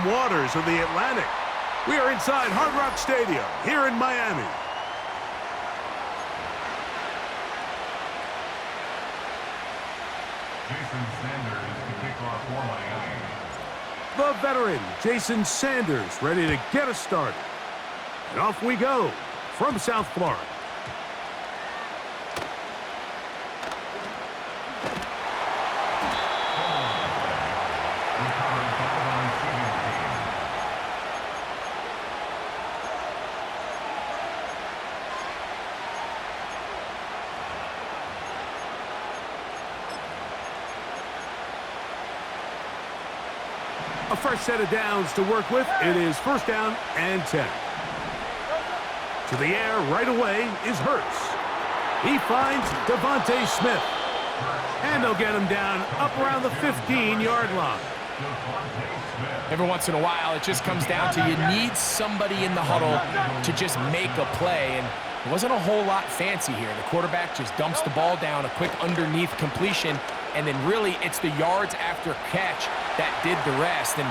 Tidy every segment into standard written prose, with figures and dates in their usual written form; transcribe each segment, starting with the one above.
calm waters of the Atlantic. We are inside Hard Rock Stadium here in Miami. Jason Sanders to kick off for Miami. The veteran, Jason Sanders, ready to get us started. And off we go from South Florida. A fresh set of downs to work with. It is first down and 10. To the air right away is Hurts. He finds Devontae Smith. And they'll get him down up around the 15-yard line. Every once in a while, it just comes down to you need somebody in the huddle to just make a play. And it wasn't a whole lot fancy here. The quarterback just dumps the ball down, a quick underneath completion, and then really it's the yards after catch that did the rest. And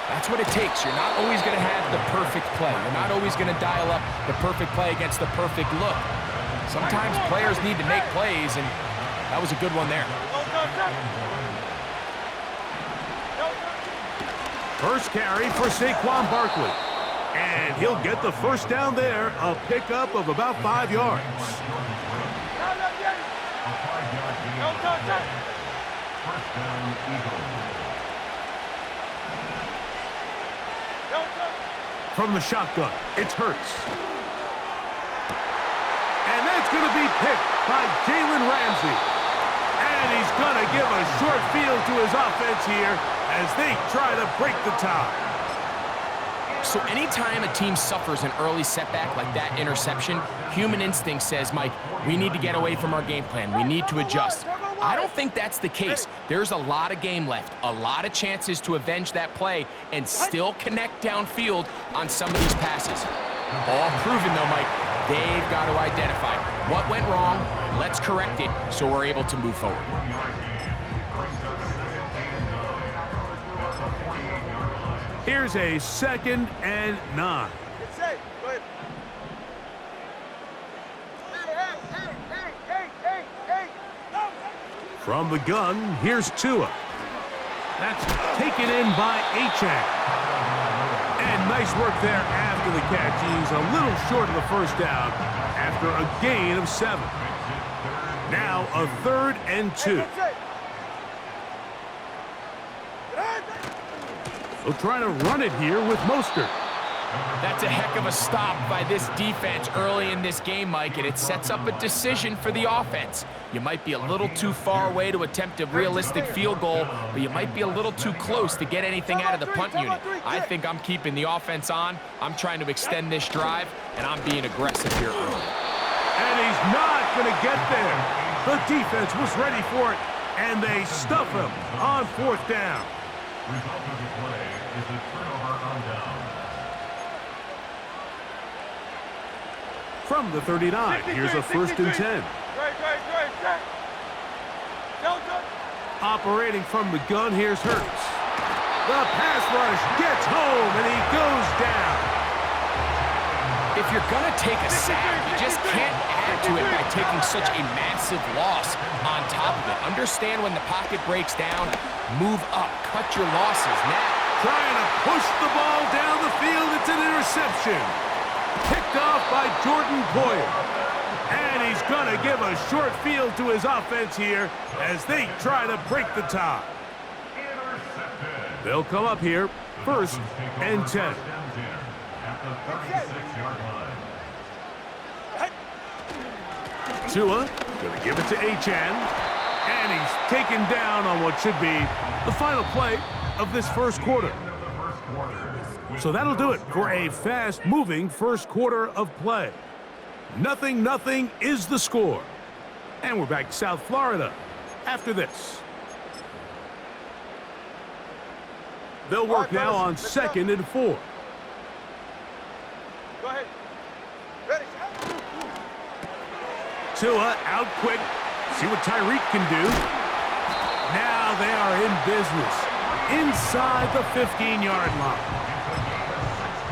that's what it takes. You're not always going to have the perfect play. You're not always going to dial up the perfect play against the perfect look. Sometimes players need to make plays, and that was a good one there. First carry for Saquon Barkley. And he'll get the first down there, a pickup of about 5 yards. From the shotgun, it's Hurts. And that's going to be picked by Jalen Ramsey. And he's going to give a short field to his offense here as they try to break the tie. So anytime a team suffers an early setback like that interception, human instinct says, Mike, we need to get away from our game plan. We need to adjust. I don't think that's the case. There's a lot of game left, a lot of chances to avenge that play and still connect downfield on some of these passes. All proven, though, Mike, they've got to identify what went wrong, let's correct it so we're able to move forward. Here's a 2nd and 9. From the gun, here's Tua. That's taken in by H2H. And nice work there after the catch. He's a little short of the first down after a gain of 7. Now a 3rd and 2. They'll try to run it here with Mostert. That's a heck of a stop by this defense early in this game, Mike, and it sets up a decision for the offense. You might be a little too far away to attempt a realistic field goal, but you might be a little too close to get anything out of the punt unit. I think I'm keeping the offense on. I'm trying to extend this drive, and I'm being aggressive here early. And he's not going to get there. The defense was ready for it, and they stuff him on 4th down. Result of the play is a turnover on down. From the 39, here's a 1st and 10. Operating from the gun, here's Hurts. The pass rush gets home, and he goes down. If you're going to take a sack, you just can't add to it by taking such a massive loss on top of it. Understand when the pocket breaks down, move up, cut your losses. Now, trying to push the ball down the field, it's an interception. Picked off by Jordan Poyer. And he's going to give a short field to his offense here as they try to break the tie. They'll come up here, 1st and 10. Tua going to give it to H2H. And he's taken down on what should be the final play of this first quarter. So that'll do it for a fast-moving first quarter of play. 0-0 is the score. And we're back to South Florida after this. They'll work now on 2nd and 4. Go ahead. Ready. Tua out quick. See what Tyreek can do. Now they are in business. inside the 15-yard line.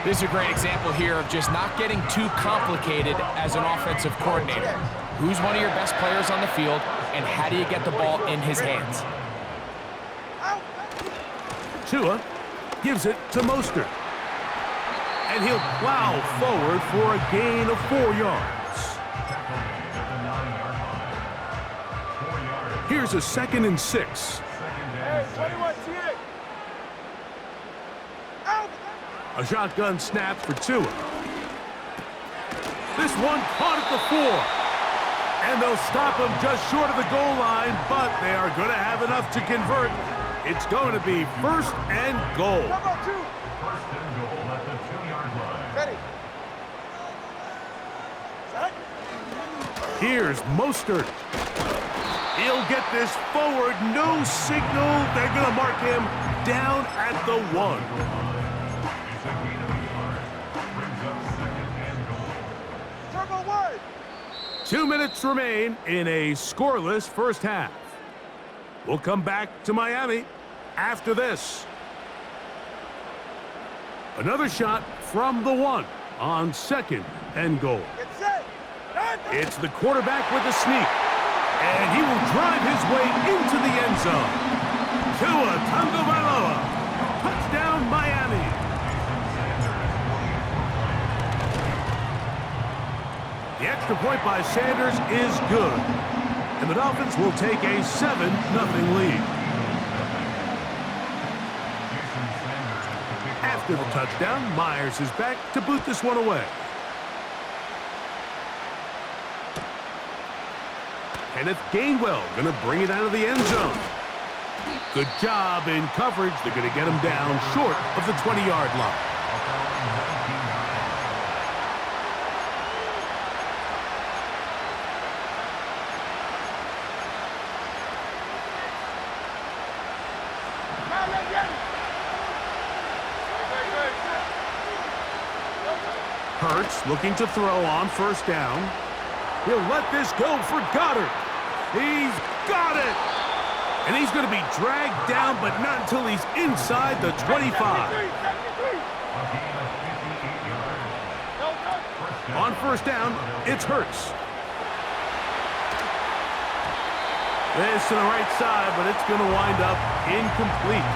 This is a great example here of just not getting too complicated as an offensive coordinator. Who's one of your best players on the field, and how do you get the ball in his hands? Tua gives it to Mostert. And he'll plow forward for a gain of 4 yards. Here's a 2nd and 6. Hey, 21, TX. Out. A shotgun snap for Tua. This one caught at the 4. And they'll stop him just short of the goal line, but they are going to have enough to convert. It's going to be 1st and goal. Number 2. First and goal at the 2-yard line. Ready. Set. Here's Mostert. He'll get this forward. No signal. They're going to mark him down at the 1. It's a gain of 8 yards. Brings up 2nd and goal. Turbo 1. 2 minutes remain in a scoreless first half. We'll come back to Miami after this. Another shot from the 1 on 2nd and goal. Get set. It's the quarterback with a sneak, and he will drive his way into the end zone. Tua Tagovailoa, touchdown Miami. The extra point by Sanders is good, and the Dolphins will take a 7-0 lead. After the touchdown, Myers is back to boot this one away. Kenneth Gainwell going to bring it out of the end zone. Good job in coverage. They're going to get him down short of the 20-yard line. Hurts looking to throw on 1st down. He'll let this go for Goddard. He's got it. And he's going to be dragged down, but not until he's inside the 25. On 1st down, it's Hurts. This to the right side, but it's going to wind up incomplete.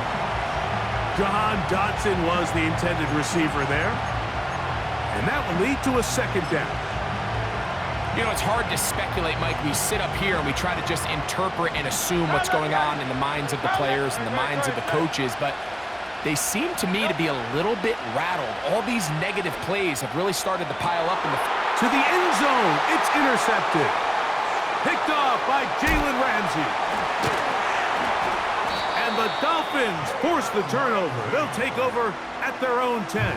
Jahan Dotson was the intended receiver there. And that will lead to a 2nd down. You know, it's hard to speculate, Mike. We sit up here and we try to just interpret and assume what's going on in the minds of the players and the minds of the coaches, but they seem to me to be a little bit rattled. All these negative plays have really started to pile up in the... To the end zone, it's intercepted. Picked off by Jalen Ramsey. And the Dolphins force the turnover. They'll take over at their own 10.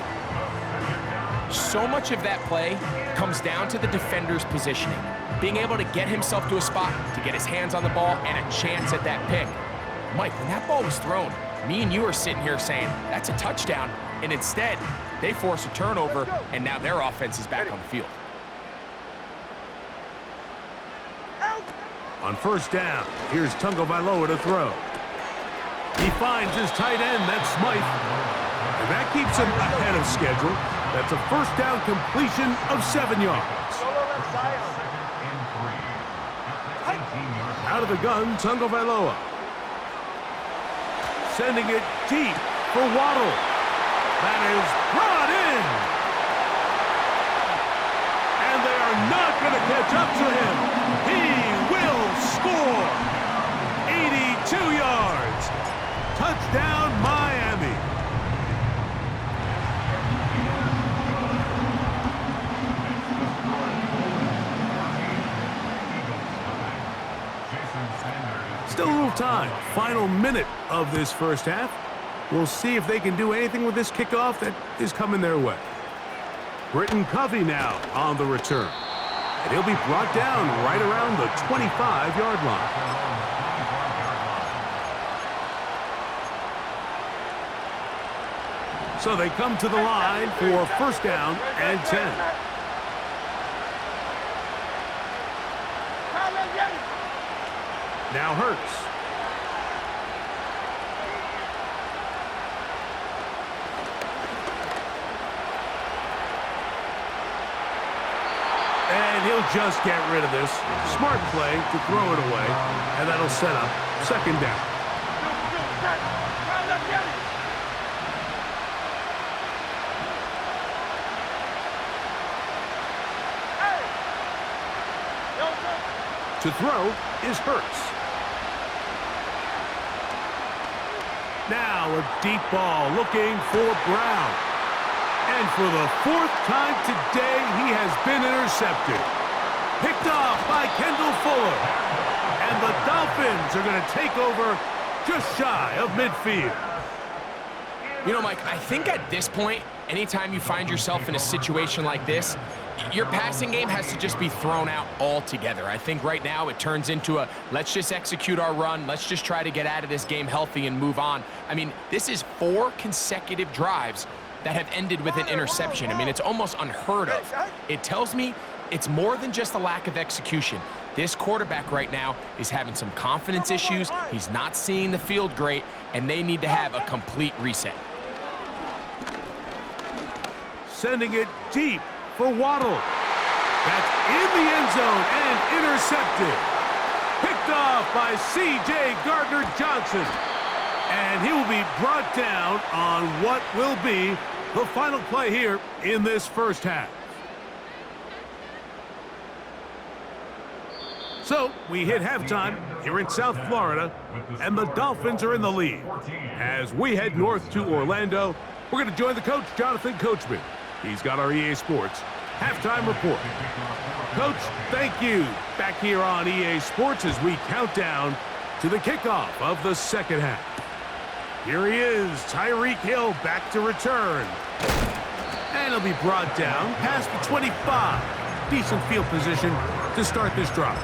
So much of that play comes down to the defender's positioning, being able to get himself to a spot, to get his hands on the ball, and a chance at that pick. Mike, when that ball was thrown, me and you are sitting here saying, that's a touchdown, and instead, they force a turnover, and now their offense is back on the field. On 1st down, here's Tagovailoa to throw. He finds his tight end, that's Smythe, and that keeps him ahead of schedule. That's a 1st down completion of 7 yards. Out of the gun, Tagovailoa. Sending it deep for Waddle. That is brought in. And they are not going to catch up to him. He will score. 82 yards. Touchdown, Miami. Still a little time. Final minute of this first half. We'll see if they can do anything with this kickoff that is coming their way. Britton Covey now on the return. And he'll be brought down right around the 25-yard line. So they come to the line for 1st down and 10. Now Hurts. He'll just get rid of this. Smart play to throw it away, and that'll set up second down. To throw is Hurts. Now a deep ball looking for Brown. And for the fourth time today, he has been intercepted. Picked off by Kendall Fuller. And the Dolphins are going to take over just shy of midfield. You know, Mike, I think at this point, anytime you find yourself in a situation like this, your passing game has to just be thrown out altogether. I think right now it turns into a, let's just execute our run, let's just try to get out of this game healthy and move on. I mean, this is 4 consecutive drives that have ended with an interception. I mean, it's almost unheard of. It tells me it's more than just a lack of execution. This quarterback right now is having some confidence issues. He's not seeing the field great, and they need to have a complete reset. Sending it deep for Waddle. That's in the end zone and intercepted. Picked off by C.J. Gardner-Johnson. And he will be brought down on what will be the final play here in this first half. So we hit halftime here in South Florida, and the Dolphins are in the lead. As we head north to Orlando, we're going to join the coach, Jonathan Coachman. He's got our EA Sports halftime report. Coach, thank you. Back here on EA Sports as we count down to the kickoff of the second half. Here he is, Tyreek Hill back to return. And he'll be brought down past the 25. Decent field position to start this drive.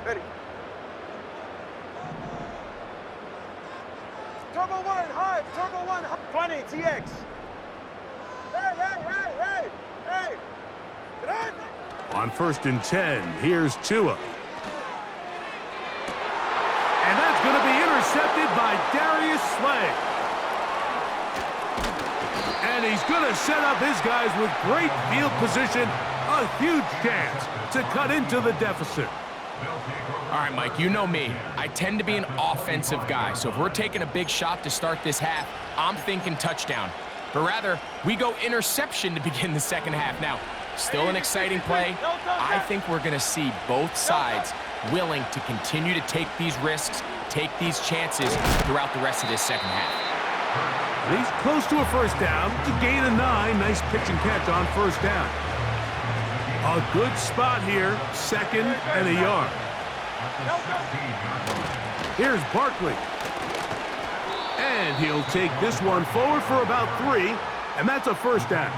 Ready. Turbo 1, high. Turbo 1, high. 20, TX. Hey. Get on. On 1st and 10, here's Tua. And that's going to be intercepted by Darius Slay. And he's going to set up his guys with great field position. A huge chance to cut into the deficit. All right, Mike, you know me. I tend to be an offensive guy, so if we're taking a big shot to start this half, I'm thinking touchdown. But rather, we go interception to begin the second half. Now, still an exciting play. I think we're going to see both sides willing to continue to take these risks, take these chances throughout the rest of this second half. And he's close to a first down to gain a 9. Nice pitch and catch on first down. A good spot here, 2nd and a yard. Here's Barkley. And he'll take this one forward for about 3, and that's a first down.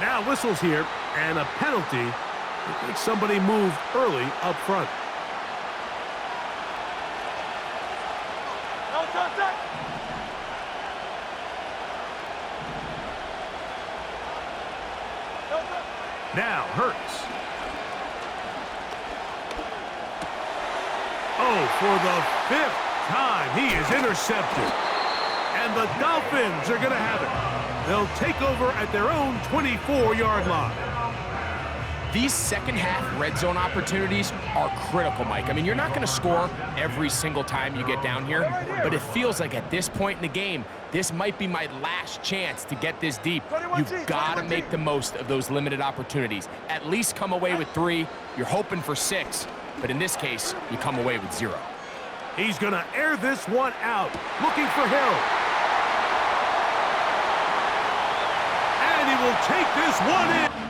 Now whistles here, and a penalty. I think somebody moved early up front. Now Hurts. Oh, for the 5th time, he is intercepted. And the Dolphins are going to have it. They'll take over at their own 24-yard line. These second half red zone opportunities are critical, Mike. I mean, you're not going to score every single time you get down here, but it feels like at this point in the game, this might be my last chance to get this deep. You've got to make the most of those limited opportunities. At least come away with 3. You're hoping for 6, but in this case, you come away with 0. He's going to air this one out, looking for Hill. And he will take this one in.